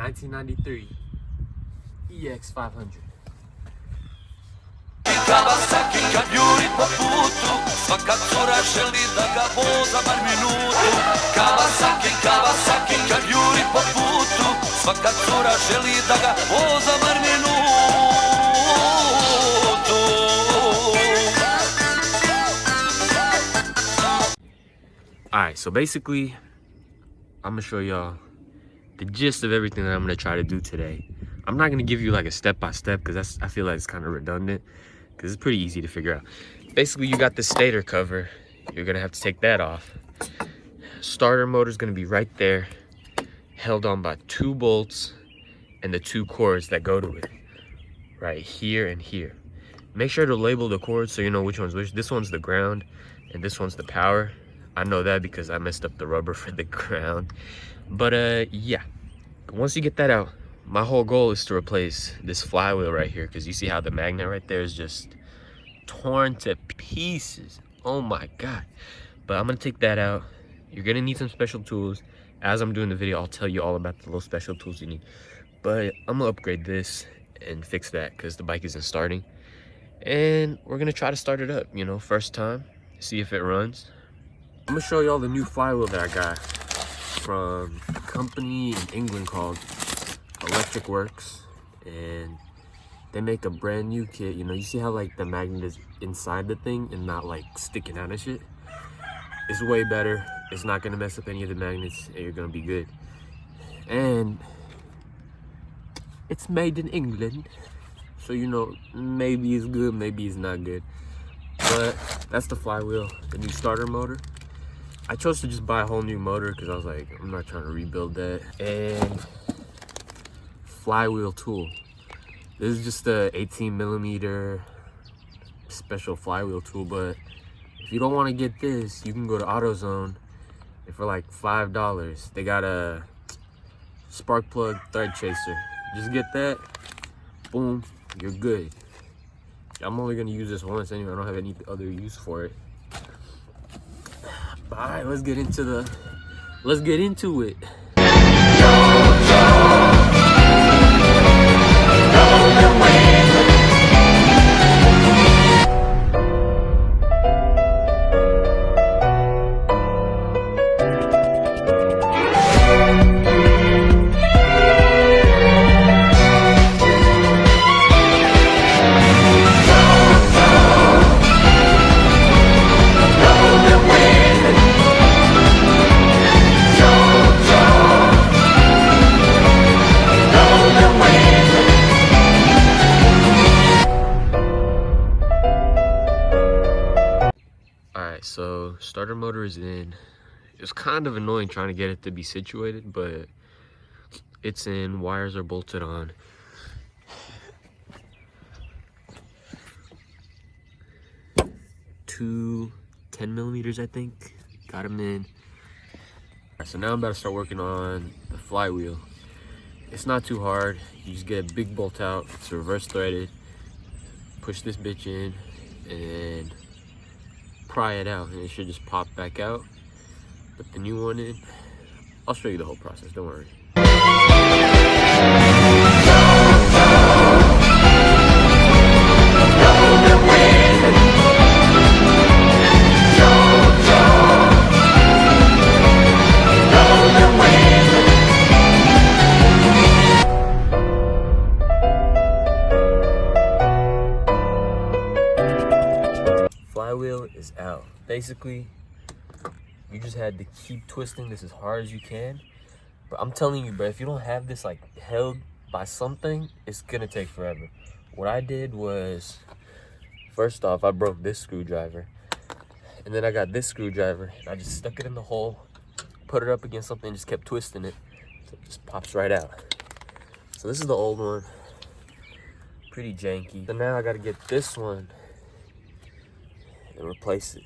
1993 EX-500. Kawasaki kad juri po putu, svaka cura želi da ga voza bar minutu. Kawasaki kad juri po putu, svaka cura želi da ga voza bar minutu. Alright, so basically, I'm gonna show y'all the gist of everything that I'm gonna try to do today. I'm not gonna give you like a step-by-step because I feel like it's kind of redundant because it's pretty easy to figure out. Basically, you got the stator cover. You're gonna have to take that off. Starter motor is gonna be right there, held on by 2 bolts and the 2 cords that go to it, right here and here. Make sure to label the cords so you know which one's which. This one's the ground and this one's the power. I know that because I messed up the rubber for the ground. But yeah, once you get that out, my whole goal is to replace this flywheel right here, because you see how the magnet right there is just torn to pieces. Oh my god. But I'm gonna take that out. You're gonna need some special tools. As I'm doing the video, I'll tell you all about the little special tools you need. But I'm gonna upgrade this and fix that because the bike isn't starting. And we're gonna try to start it up, you know, first time, see if it runs. I'm gonna show y'all the new flywheel that I got from a company in England called Electric Works, and they make a brand new kit. You know, you see how like the magnet is inside the thing and not like sticking out and shit? It's way better. It's not gonna mess up any of the magnets and you're gonna be good. And it's made in England, so you know, maybe it's good, maybe it's not good. But that's the flywheel, the new starter motor. I chose to just buy a whole new motor because I was like, I'm not trying to rebuild that. And flywheel tool. This is just a 18mm special flywheel tool, but if you don't want to get this, you can go to AutoZone and for like $5. They got a spark plug thread chaser. Just get that, boom, you're good. I'm only gonna use this once anyway. I don't have any other use for it. All right, let's get into it. So starter motor is in. It's kind of annoying trying to get it to be situated, but it's in. Wires are bolted on. Two 10mm, I think. Got them in. Alright, so now I'm about to start working on the flywheel. It's not too hard. You just get a big bolt out. It's reverse threaded. Push this bitch in and pry it out, and it should just pop back out. Put the new one in. I'll show you the whole process, don't worry. Flywheel is out. Basically, you just had to keep twisting this as hard as you can. But I'm telling you, bro, if you don't have this like held by something, it's gonna take forever. What I did was, first off, I broke this screwdriver, and then I got this screwdriver and I just stuck it in the hole, put it up against something, and just kept twisting it so it just pops right out. So this is the old one, pretty janky. So now I gotta get this one and replace it.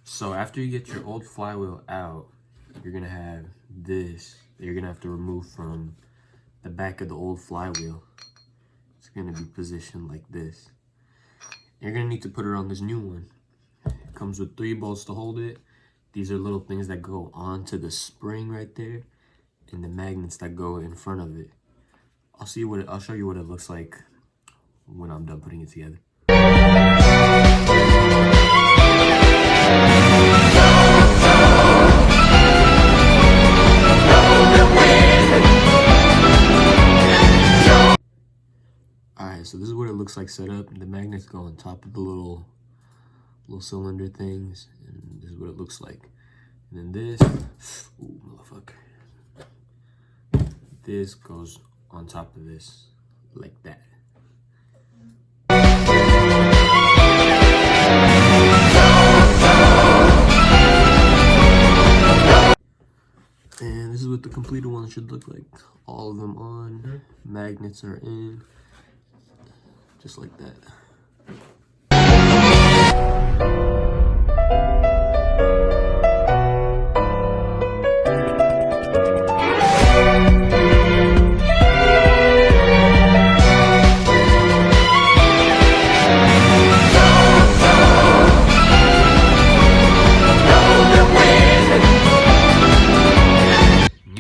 So after you get your old flywheel out, you're gonna have this that you're gonna have to remove from the back of the old flywheel. It's gonna be positioned like this. You're gonna need to put it on this new one. It comes with 3 bolts to hold it. These are little things that go onto the spring right there. and the magnets that go in front of it. I'll show you what it looks like when I'm done putting it together. Alright, so this is what it looks like set up. The magnets go on top of the little cylinder things, and this is what it looks like. And then this, ooh, motherfucker. This goes on top of this, like that. And this is what the completed one should look like. All of them on, magnets are in, just like that.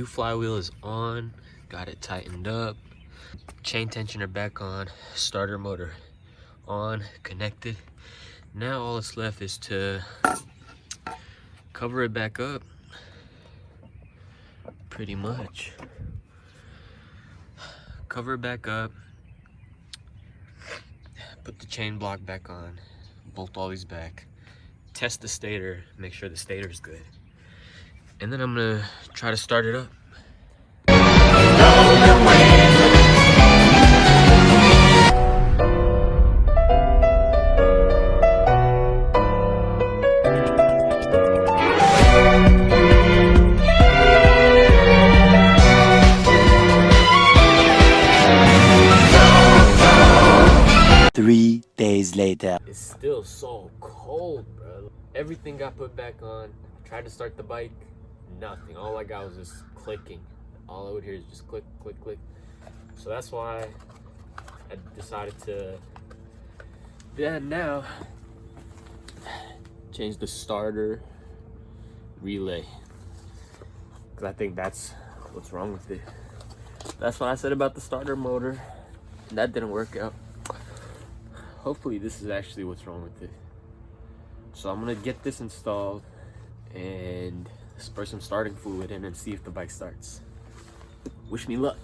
Flywheel is on, got it tightened up, chain tensioner back on, starter motor on, connected. Now all that's left is to cover it back up, pretty much. Cover it back up, put the chain block back on, bolt all these back, test the stator, make sure the stator's good. And then I'm gonna try to start it up. Days later. It's still so cold, bro. Everything got put back on. Tried to start the bike, nothing. All I got was just clicking. All I would hear is just click, click, click. So that's why I decided to do that now. Change the starter relay, because I think that's what's wrong with it. That's what I said about the starter motor. That didn't work out. Hopefully this is actually what's wrong with it. So I'm gonna get this installed and spray some starting fluid in and see if the bike starts. Wish me luck.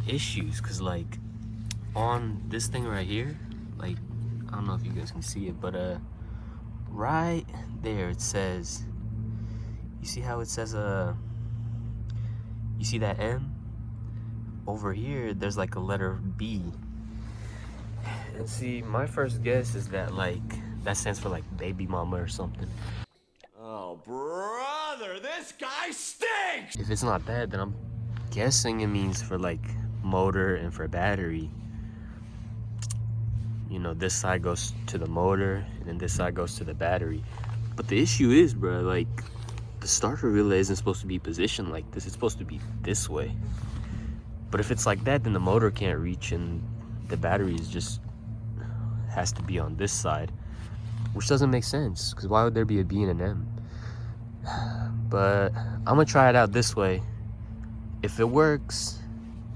Issues, because like on this thing right here, like I don't know if you guys can see it, but right there it says, you see how it says you see that M over here? There's like a letter B, and see, my first guess is that like that stands for like baby mama or something. Oh brother, this guy stinks. If it's not that, then I'm guessing it means for like motor and for battery. You know, this side goes to the motor and then this side goes to the battery. But the issue is, bro, like the starter relay isn't supposed to be positioned like this. It's supposed to be this way. But if it's like that, then the motor can't reach and the battery is just has to be on this side, which doesn't make sense, because why would there be a B and an M? But I'm gonna try it out this way. If it works,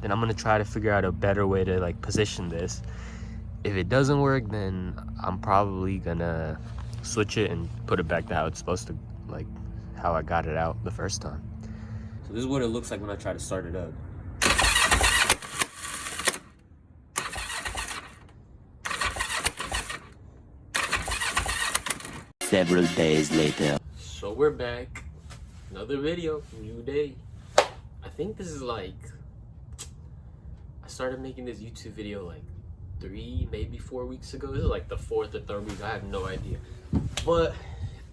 then I'm gonna try to figure out a better way to like position this. If it doesn't work, then I'm probably gonna switch it and put it back to how it's supposed to, like how I got it out the first time. So this is what it looks like when I try to start it up. Several days later. So we're back. Another video, new day. I think this is like, I started making this YouTube video like 3, maybe 4 weeks ago. This is like the 4th or 3rd week, I have no idea. But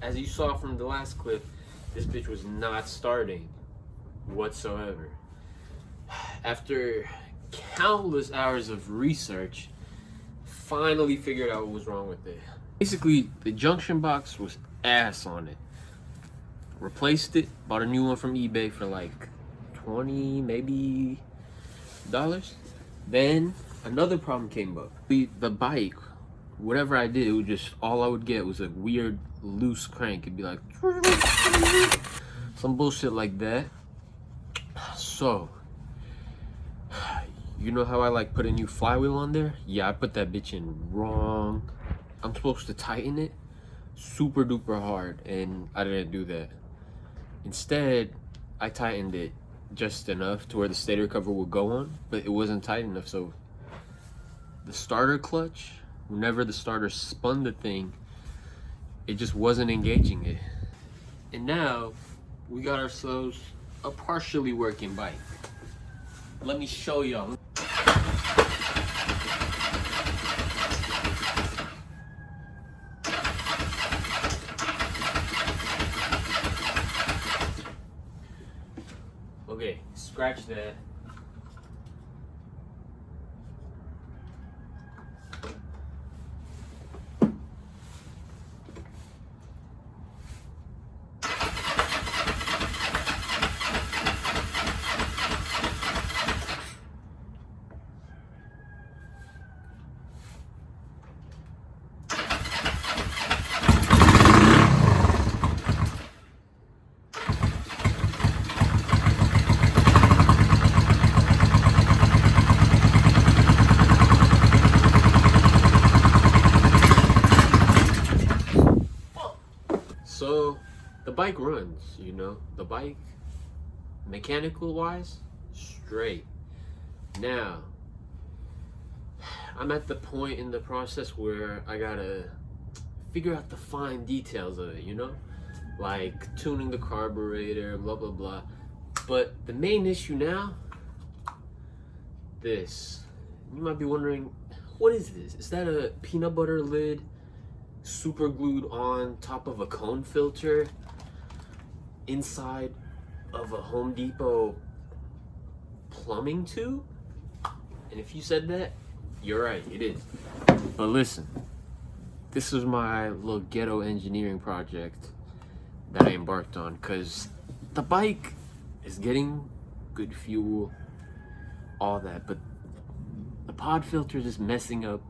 as you saw from the last clip, this bitch was not starting whatsoever. After countless hours of research, finally figured out what was wrong with it. Basically, the junction box was ass on it. Replaced it, bought a new one from eBay for like 20 maybe dollars. Then another problem came up. The bike, whatever I did, it was just, all I would get was a weird loose crank. It'd be like some bullshit like that. So, you know how I like put a new flywheel on there? Yeah, I put that bitch in wrong. I'm supposed to tighten it super duper hard, and I didn't do that. Instead, I tightened it just enough to where the stator cover would go on, but it wasn't tight enough. So the starter clutch, whenever the starter spun the thing, it just wasn't engaging it. And now we got ourselves a partially working bike. Let me show y'all. Okay, scratch that. So the bike runs, you know, the bike mechanical wise, straight. Now I'm at the point in the process where I gotta figure out the fine details of it, you know, like tuning the carburetor, blah blah blah. But the main issue now, this. You might be wondering, what is this? Is that a peanut butter lid super glued on top of a cone filter inside of a Home Depot plumbing tube? And if you said that, you're right, it is. But listen, this was my little ghetto engineering project that I embarked on, because the bike is getting good fuel, all that, but the pod filter is just messing up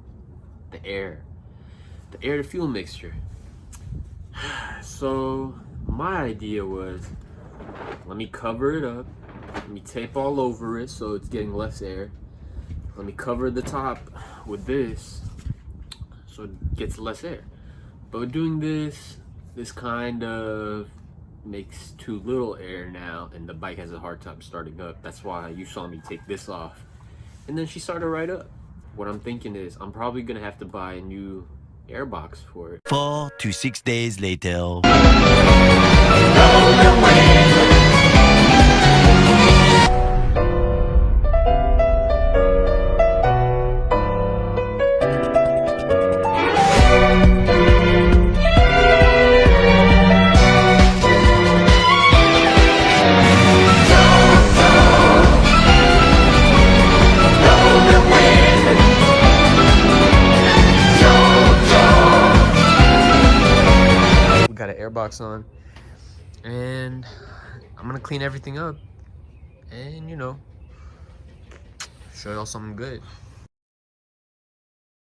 the air to fuel mixture. So my idea was, let me cover it up, let me tape all over it so it's getting less air, let me cover the top with this so it gets less air. But doing this kind of makes too little air now, and the bike has a hard time starting up. That's why you saw me take this off, and then she started right up. What I'm thinking is, I'm probably gonna have to buy a new airbox for it. 4 to 6 days later. Got an airbox on, and I'm gonna clean everything up and, you know, show y'all something good.